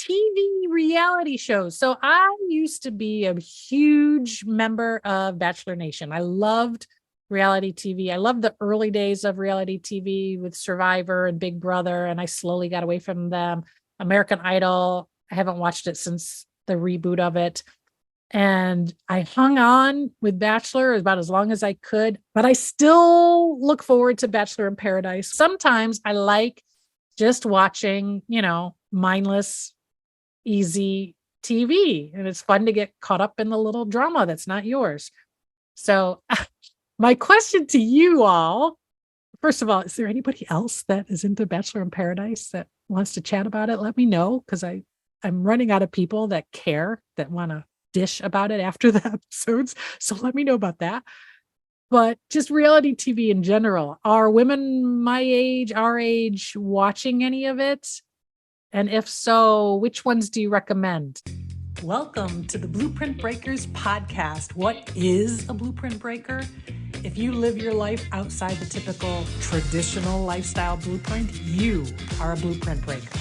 TV reality shows. So I used to be a huge member of Bachelor Nation. I loved reality TV. I loved the early days of reality TV with Survivor and Big Brother, and I slowly got away from them. American Idol, I haven't watched it since the reboot of it. And I hung on with Bachelor about as long as I could, but I still look forward to Bachelor in Paradise. Sometimes I like just watching, mindless, easy TV. And it's fun to get caught up in the little drama that's not yours. So, my question to you all, first of all, is there anybody else that is into Bachelor in Paradise that wants to chat about it? Let me know, because I'm running out of people that care, that want to dish about it after the episodes. So let me know about that. But just reality TV in general, are women my age, our age, watching any of it? And if so, which ones do you recommend? Welcome to the Blueprint Breakers podcast. What is a blueprint breaker? If you live your life outside the typical traditional lifestyle blueprint, you are a blueprint breaker.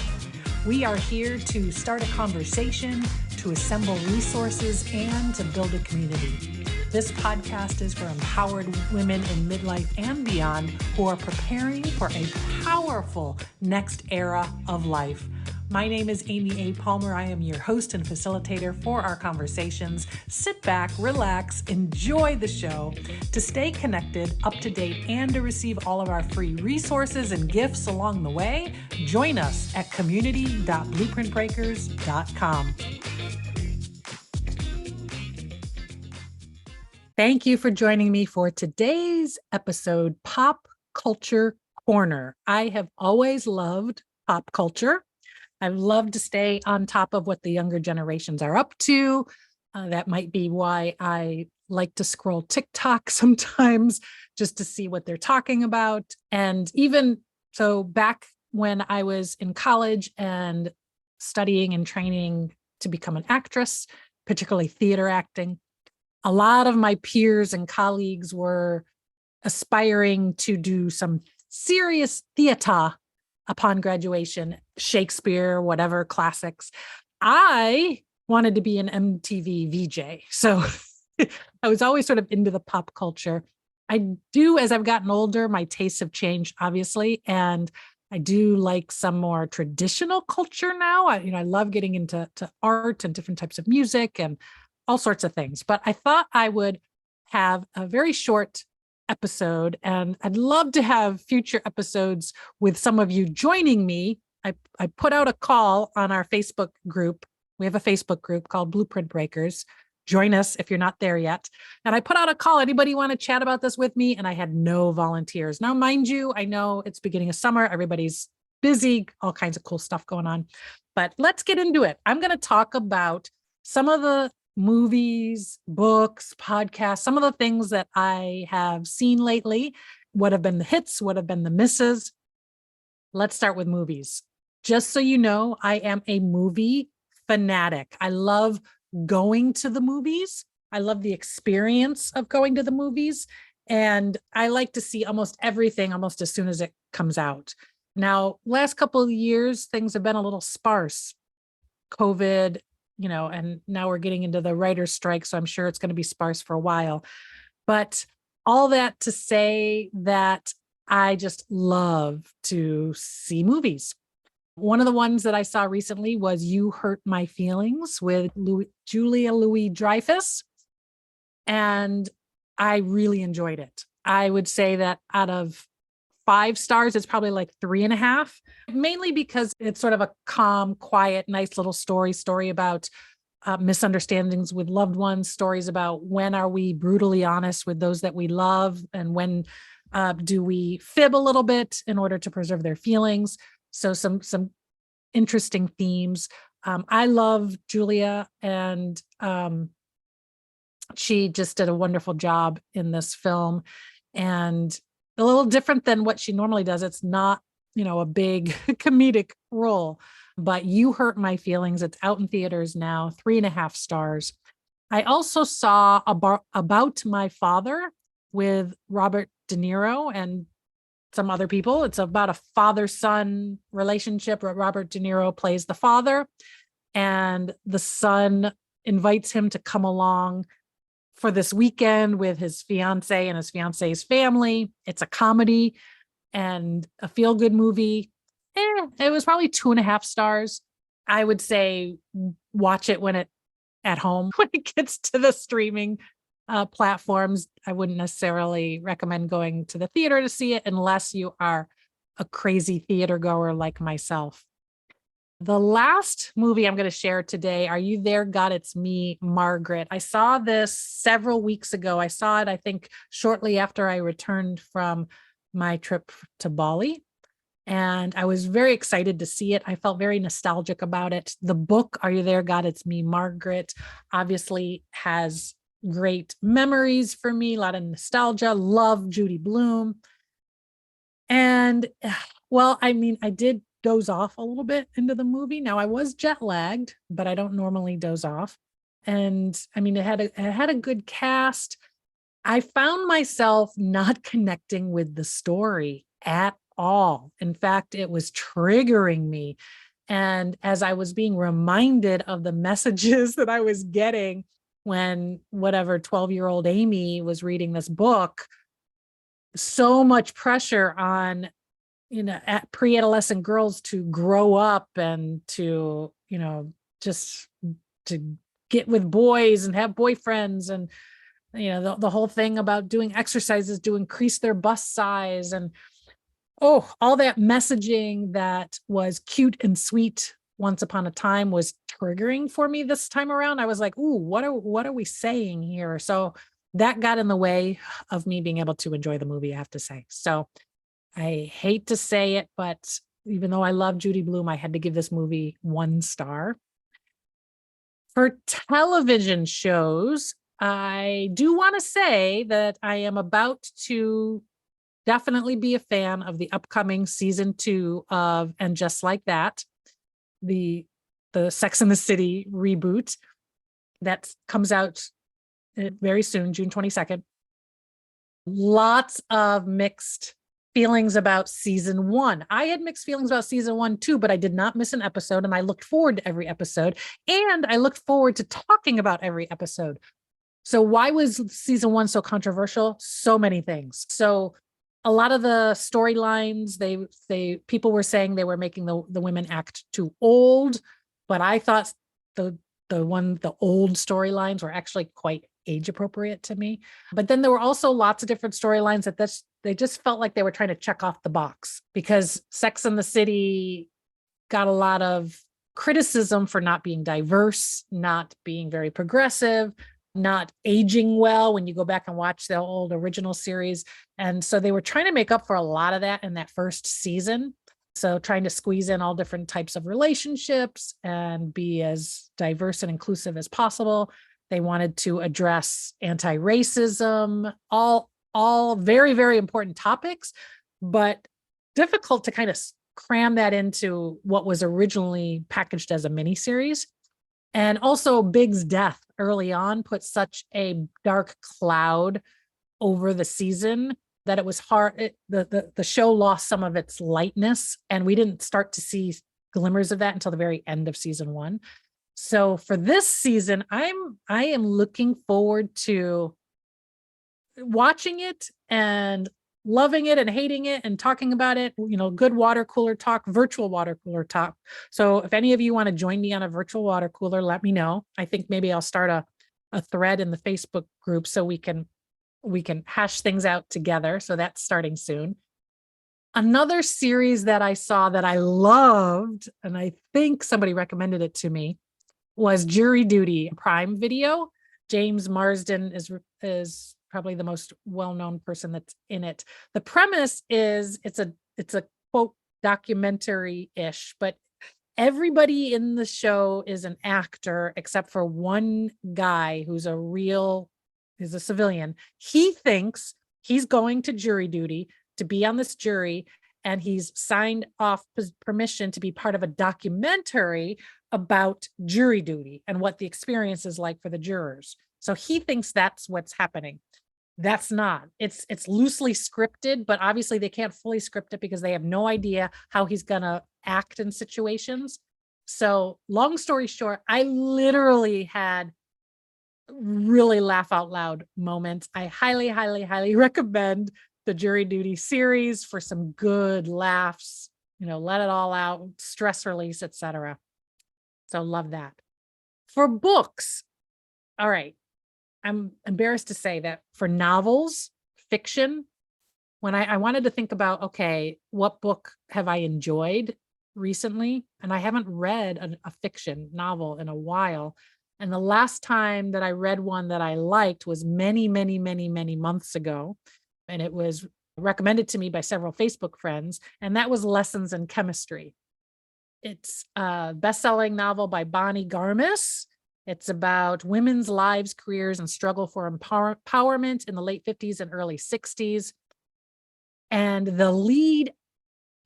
We are here to start a conversation, to assemble resources, and to build a community. This podcast is for empowered women in midlife and beyond who are preparing for a powerful next era of life. My name is Amy A. Palmer. I am your host and facilitator for our conversations. Sit back, relax, enjoy the show. To stay connected, up to date, and to receive all of our free resources and gifts along the way, join us at community.blueprintbreakers.com. Thank you for joining me for today's episode, Pop Culture Corner. I have always loved pop culture. I've loved to stay on top of what the younger generations are up to. That might be why I like to scroll TikTok sometimes just to see what they're talking about. And even so, back when I was in college and studying and training to become an actress, particularly theater acting, a lot of my peers and colleagues were aspiring to do some serious theater upon graduation, Shakespeare, whatever, classics. I wanted to be an MTV VJ. So I was always sort of into the pop culture. I do, as I've gotten older, my tastes have changed, obviously. And I do like some more traditional culture now. I love getting into art and different types of music and all sorts of things. But I thought I would have a very short episode, and I'd love to have future episodes with some of you joining me. I put out a call on our Facebook group. We have a Facebook group called Blueprint Breakers. Join us if you're not there yet. And I put out a call. Anybody want to chat about this with me? And I had no volunteers. Now, mind you, I know it's beginning of summer. Everybody's busy, all kinds of cool stuff going on. But let's get into it. I'm going to talk about some of the movies, books, podcasts, some of the things that I have seen lately. What have been the hits? What have been the misses? Let's start with movies. Just so you know, I am a movie fanatic. I love going to the movies. I love the experience of going to the movies. And I like to see almost everything almost as soon as it comes out. Now, last couple of years, things have been a little sparse. COVID, and now we're getting into the writer's strike, so I'm sure it's going to be sparse for a while. But all that to say that I just love to see movies. One of the ones that I saw recently was You Hurt My Feelings with Julia Louis-Dreyfus, and I really enjoyed it. I would say that out of 5 stars, it's probably like 3.5, mainly because it's sort of a calm, quiet, nice little story about misunderstandings with loved ones, stories about when are we brutally honest with those that we love, and when do we fib a little bit in order to preserve their feelings. So some interesting themes. I love Julia, and she just did a wonderful job in this film, and a little different than what she normally does. It's not, a big comedic role, but You Hurt My Feelings. It's out in theaters now, 3.5 stars. I also saw About My Father with Robert De Niro and some other people. It's about a father-son relationship where Robert De Niro plays the father. and the son invites him to come along for this weekend with his fiance and his fiance's family. It's a comedy and a feel-good movie. It was probably 2.5 stars. I would say watch it at home when it gets to the streaming platforms. I wouldn't necessarily recommend going to the theater to see it unless you are a crazy theater goer like myself. The last movie I'm going to share today, Are You There, God? It's Me, Margaret. I saw this several weeks ago. I saw it, I think, shortly after I returned from my trip to Bali. And I was very excited to see it. I felt very nostalgic about it. The book, Are You There, God? It's Me, Margaret, obviously has great memories for me, a lot of nostalgia, love Judy Blume. And well, I mean, I did doze off a little bit into the movie. Now I was jet lagged, but I don't normally doze off. And I mean, it had a good cast. I found myself not connecting with the story at all. In fact, it was triggering me. And as I was being reminded of the messages that I was getting when whatever 12-year-old Amy was reading this book, so much pressure on, at pre-adolescent girls to grow up and to, just to get with boys and have boyfriends, and, the whole thing about doing exercises to increase their bust size, and all that messaging that was cute and sweet once upon a time was triggering for me this time around. I was like, ooh, what are we saying here? So that got in the way of me being able to enjoy the movie, I have to say. So I hate to say it, but even though I love Judy Blume, I had to give this movie 1 star. For television shows, I do want to say that I am about to definitely be a fan of the upcoming season 2 of And Just Like That, the Sex and the City reboot that comes out very soon, June 22nd. Lots of mixed feelings about season 1. I had mixed feelings about season 1 too, but I did not miss an episode, and I looked forward to every episode, and I looked forward to talking about every episode. So why was season 1 so controversial? So many things. So a lot of the storylines, people were saying they were making the women act too old, but I thought the old storylines were actually quite age appropriate to me. But then there were also lots of different storylines that they just felt like they were trying to check off the box, because Sex and the City got a lot of criticism for not being diverse, not being very progressive, not aging well when you go back and watch the old original series. And so they were trying to make up for a lot of that in that first season. So trying to squeeze in all different types of relationships and be as diverse and inclusive as possible. They wanted to address anti-racism, all very, very important topics, but difficult to kind of cram that into what was originally packaged as a miniseries. And also Big's death early on put such a dark cloud over the season that it was hard. The show lost some of its lightness, and we didn't start to see glimmers of that until the very end of season 1. So for this season, I am looking forward to watching it and loving it and hating it and talking about it, good water cooler talk, virtual water cooler talk. So if any of you want to join me on a virtual water cooler, let me know. I think maybe I'll start a thread in the Facebook group so we can hash things out together. So that's starting soon. Another series that I saw that I loved, and I think somebody recommended it to me, was Jury Duty, Prime Video. James Marsden is probably the most well-known person that's in it. The premise is it's a quote documentary-ish, but everybody in the show is an actor except for one guy who's a civilian. He thinks he's going to jury duty to be on this jury, and he's signed off permission to be part of a documentary about jury duty and what the experience is like for the jurors. So he thinks that's what's happening. That's not. It's loosely scripted, but obviously they can't fully script it because they have no idea how he's going to act in situations. So long story short, I literally had really laugh out loud moments. I highly, highly, highly recommend the Jury Duty series for some good laughs, let it all out, stress release, etc. So love that. For books, all right. I'm embarrassed to say that for novels, fiction, when I wanted to think about, okay, what book have I enjoyed recently? And I haven't read a fiction novel in a while. And the last time that I read one that I liked was many, many, many, many months ago. And it was recommended to me by several Facebook friends. And that was Lessons in Chemistry. It's a best-selling novel by Bonnie Garmis. It's about women's lives, careers, and struggle for empowerment in the late 50s and early 60s. And the lead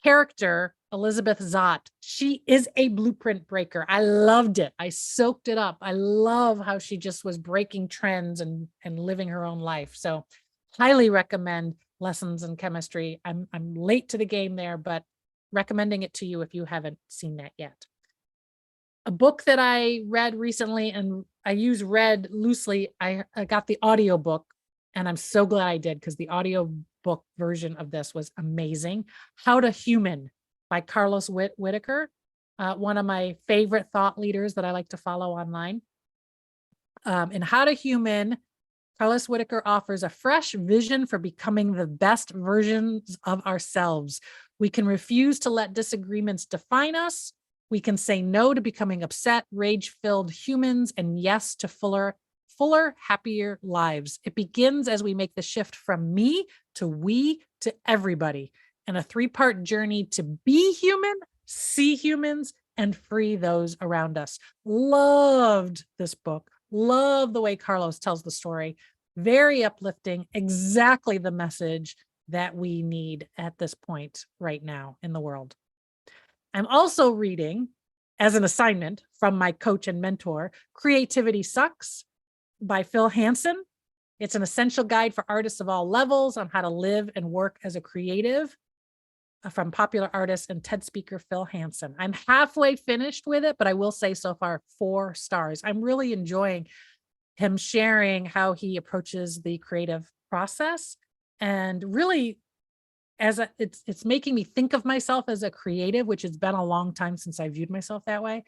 character, Elizabeth Zott, she is a blueprint breaker. I loved it. I soaked it up. I love how she just was breaking trends and living her own life. So highly recommend Lessons in Chemistry. I'm late to the game there, but recommending it to you if you haven't seen that yet. A book that I read recently, and I use read loosely, I got the audiobook, and I'm so glad I did because the audiobook version of this was amazing. How to Human by Carlos Whitaker, one of my favorite thought leaders that I like to follow online. In How to Human, Carlos Whitaker offers a fresh vision for becoming the best versions of ourselves. We can refuse to let disagreements define us. We can say no to becoming upset, rage-filled humans, and yes to fuller, happier lives. It begins as we make the shift from me to we to everybody, and a 3-part journey to be human, see humans, and free those around us. Loved this book. Love the way Carlos tells the story. Very uplifting, exactly the message that we need at this point right now in the world. I'm also reading, as an assignment from my coach and mentor, Creativity Sucks by Phil Hansen. It's an essential guide for artists of all levels on how to live and work as a creative, from popular artist and TED speaker Phil Hansen. I'm halfway finished with it, but I will say so far 4 stars. I'm really enjoying him sharing how he approaches the creative process, and really it's making me think of myself as a creative, which has been a long time since I viewed myself that way,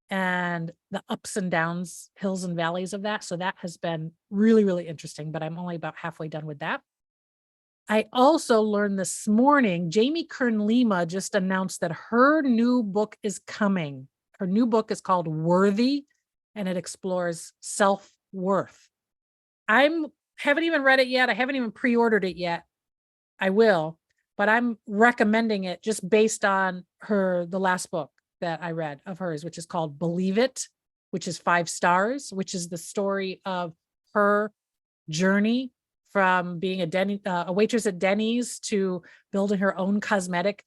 and the ups and downs, hills and valleys of that. So that has been really, really interesting, but I'm only about halfway done with that. I also learned this morning, Jamie Kern-Lima just announced that her new book is coming. Her new book is called Worthy, and it explores self-worth. Haven't even read it yet. I haven't even pre-ordered it yet. I will, but I'm recommending it just based on the last book that I read of hers, which is called Believe It, which is 5 stars, which is the story of her journey from being a waitress at Denny's to building her own cosmetic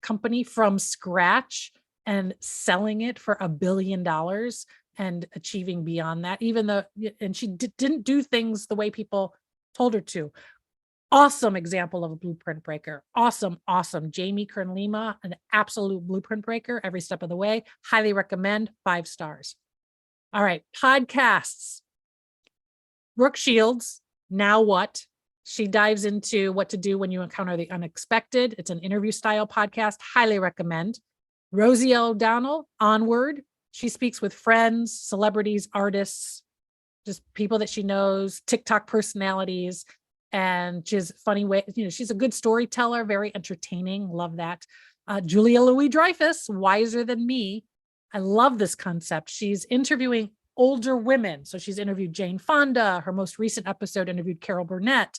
company from scratch and selling it for $1 billion and achieving beyond that, and she didn't do things the way people told her to. Awesome example of a blueprint breaker. Awesome. Jamie Kern-Lima, an absolute blueprint breaker every step of the way. Highly recommend, 5 stars. All right, podcasts. Brooke Shields, Now What? She dives into what to do when you encounter the unexpected. It's an interview style podcast. Highly recommend. Rosie O'Donnell, Onward. She speaks with friends, celebrities, artists, just people that she knows, TikTok personalities. And she's funny way, she's a good storyteller, very entertaining. Love that. Julia Louis-Dreyfus, Wiser Than Me. I love this concept. She's interviewing older women. So she's interviewed Jane Fonda. Her most recent episode interviewed Carol Burnett,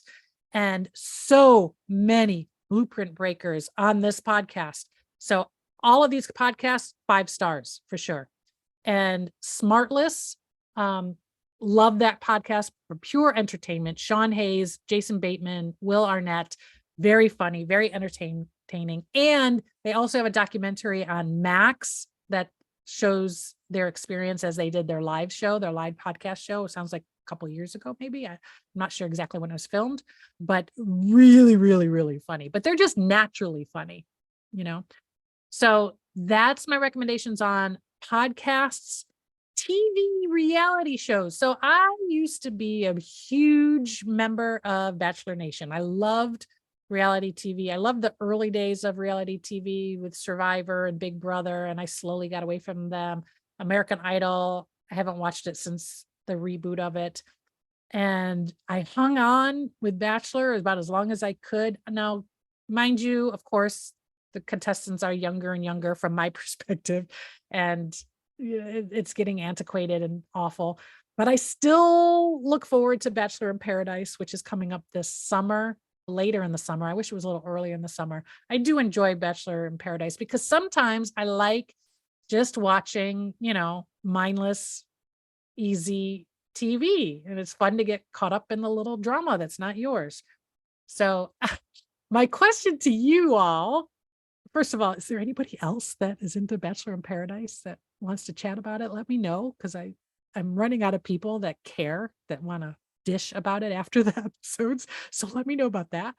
and so many blueprint breakers on this podcast. So all of these podcasts, 5 stars for sure. And Smartless, love that podcast for pure entertainment. Sean Hayes, Jason Bateman, Will Arnett, very funny, very entertaining. And they also have a documentary on Max that shows their experience as they did their live podcast show. It sounds like a couple of years ago, maybe. I'm not sure exactly when it was filmed, but really, really, really funny. But they're just naturally funny, So that's my recommendations on podcasts, TV reality shows. So I used to be a huge member of Bachelor Nation. I loved reality TV. I loved the early days of reality TV with Survivor and Big Brother, and I slowly got away from them. American Idol, I haven't watched it since the reboot of it. And I hung on with Bachelor about as long as I could. Now, mind you, of course, the contestants are younger and younger from my perspective, and it's getting antiquated and awful. But I still look forward to Bachelor in Paradise, which is coming up this summer, later in the summer. I wish it was a little earlier in the summer. I do enjoy Bachelor in Paradise because sometimes I like just watching, mindless, easy TV. And it's fun to get caught up in the little drama that's not yours. So, my question to you all, first of all, is there anybody else that is into Bachelor in Paradise that wants to chat about it? Let me know, because I'm running out of people that care, that want to dish about it after the episodes. So let me know about that.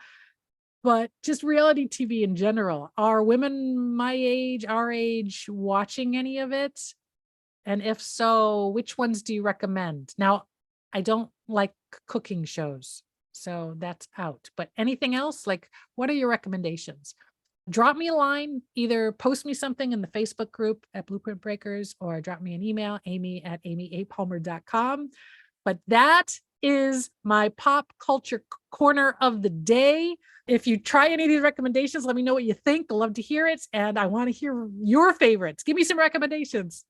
But just reality TV in general, are women my age, our age, watching any of it? And if so, which ones do you recommend? Now, I don't like cooking shows, so that's out. But anything else? Like, what are your recommendations? Drop me a line, either post me something in the Facebook group at Blueprint Breakers, or drop me an email, amy@amyapalmer.com. But that is my pop culture corner of the day. If you try any of these recommendations, let me know what you think. I'd love to hear it. And I want to hear your favorites. Give me some recommendations.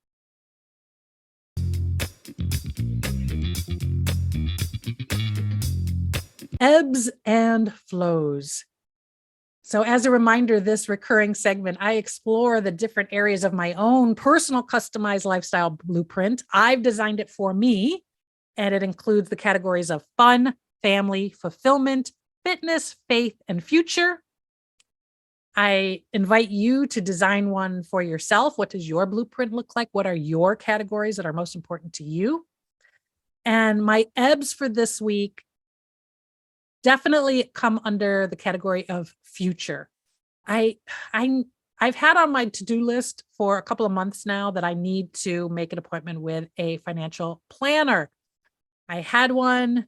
Ebbs and flows. So as a reminder, this recurring segment, I explore the different areas of my own personal customized lifestyle blueprint. I've designed it for me, and it includes the categories of fun, family, fulfillment, fitness, faith, and future. I invite you to design one for yourself. What does your blueprint look like? What are your categories that are most important to you? And my ebbs for this week definitely come under the category of future. I've had on my to-do list for a couple of months now that I need to make an appointment with a financial planner. I had one,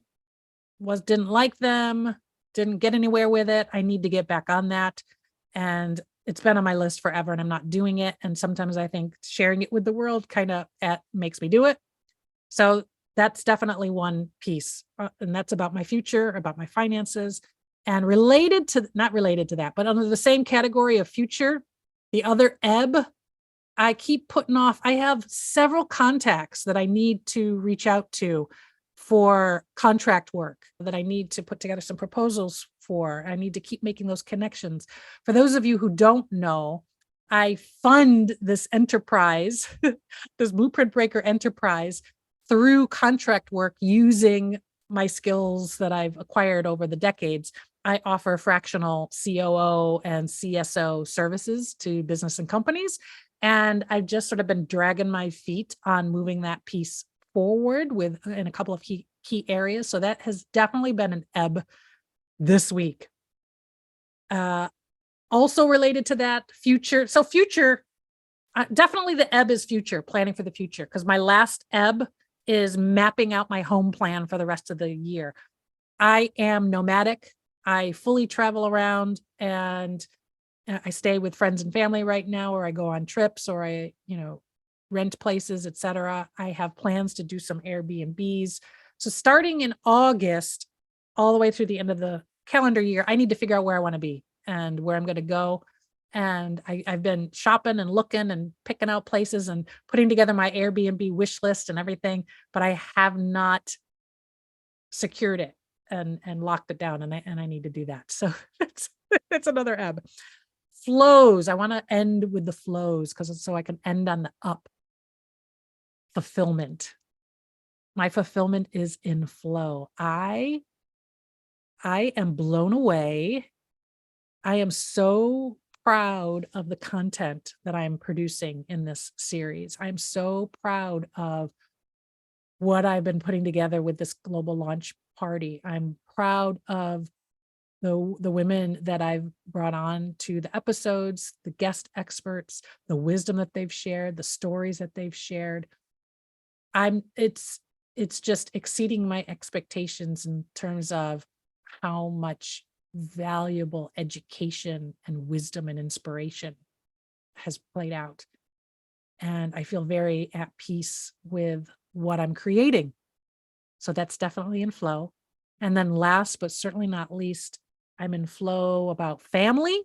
didn't like them, didn't get anywhere with it. I need to get back on that. And it's been on my list forever and I'm not doing it. And sometimes I think sharing it with the world kind of makes me do it. So that's definitely one piece. And that's about my future, about my finances, and not related to that, but under the same category of future, the other ebb, I keep putting off. I have several contacts that I need to reach out to for contract work, that I need to put together some proposals for. I need to keep making those connections. For those of you who don't know, I fund this enterprise, this Blueprint Breaker enterprise, through contract work using my skills that I've acquired over the decades. I offer fractional COO and CSO services to business and companies. And I've just sort of been dragging my feet on moving that piece forward in a couple of key areas. So that has definitely been an ebb this week. Also related to that, future. So future, definitely the ebb is future, planning for the future, because my last ebb is mapping out my home plan for the rest of the year. I am nomadic. I fully travel around, and I stay with friends and family right now, or I go on trips, or I, rent places, etc. I have plans to do some Airbnbs. So starting in August, all the way through the end of the calendar year, I need to figure out where I want to be and where I'm going to go. And I've been shopping and looking and picking out places and putting together my Airbnb wish list and everything, but I have not secured it and locked it down. And I need to do that. So that's another ebb. Flows. I want to end with the flows so I can end on the up. Fulfillment. My fulfillment is in flow. I am blown away. I am so proud of the content that I'm producing in this series. I'm so proud of what I've been putting together with this global launch party. I'm proud of the women that I've brought on to the episodes, the guest experts, the wisdom that they've shared, the stories that they've shared. I'm it's just exceeding my expectations in terms of how much valuable education and wisdom and inspiration has played out. And I feel very at peace with what I'm creating. So that's definitely in flow. And then last but certainly not least, I'm in flow about family.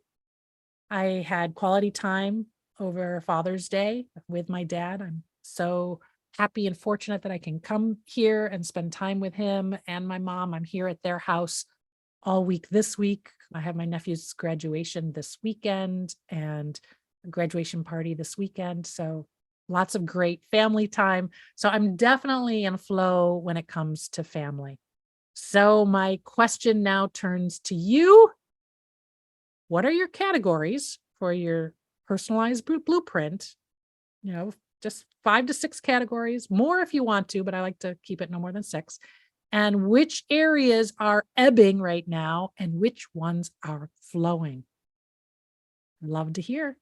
I had quality time over Father's Day with my dad. I'm so happy and fortunate that I can come here and spend time with him and my mom. I'm here at their house all week this week. I have my nephew's graduation this weekend and a graduation party this weekend. So lots of great family time. So I'm definitely in flow when it comes to family. So my question now turns to you. What are your categories for your personalized blueprint? Just 5 to 6 categories, more if you want to, but I like to keep it no more than 6. And which areas are ebbing right now and which ones are flowing? Love to hear.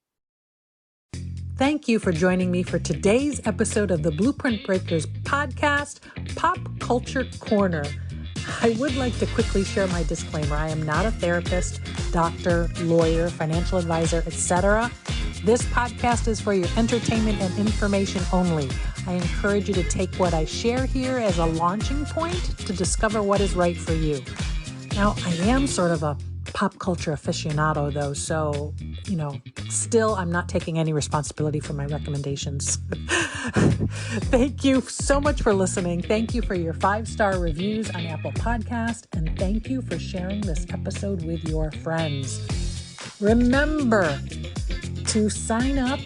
Thank you for joining me for today's episode of the Blueprint Breakers podcast, Pop Culture Corner. I would like to quickly share my disclaimer. I am not a therapist, doctor, lawyer, financial advisor, etc. This podcast is for your entertainment and information only. I encourage you to take what I share here as a launching point to discover what is right for you. Now, I am sort of a pop culture aficionado, though, so, still I'm not taking any responsibility for my recommendations. Thank you so much for listening. Thank you for your 5-star reviews on Apple Podcast, and thank you for sharing this episode with your friends. Remember to sign up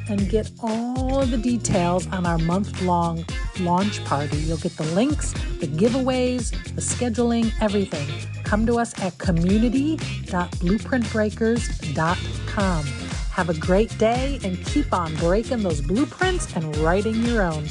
and get all the details on our month-long launch party. You'll get the links, the giveaways, the scheduling, everything. Come to us at community.blueprintbreakers.com. Have a great day and keep on breaking those blueprints and writing your own.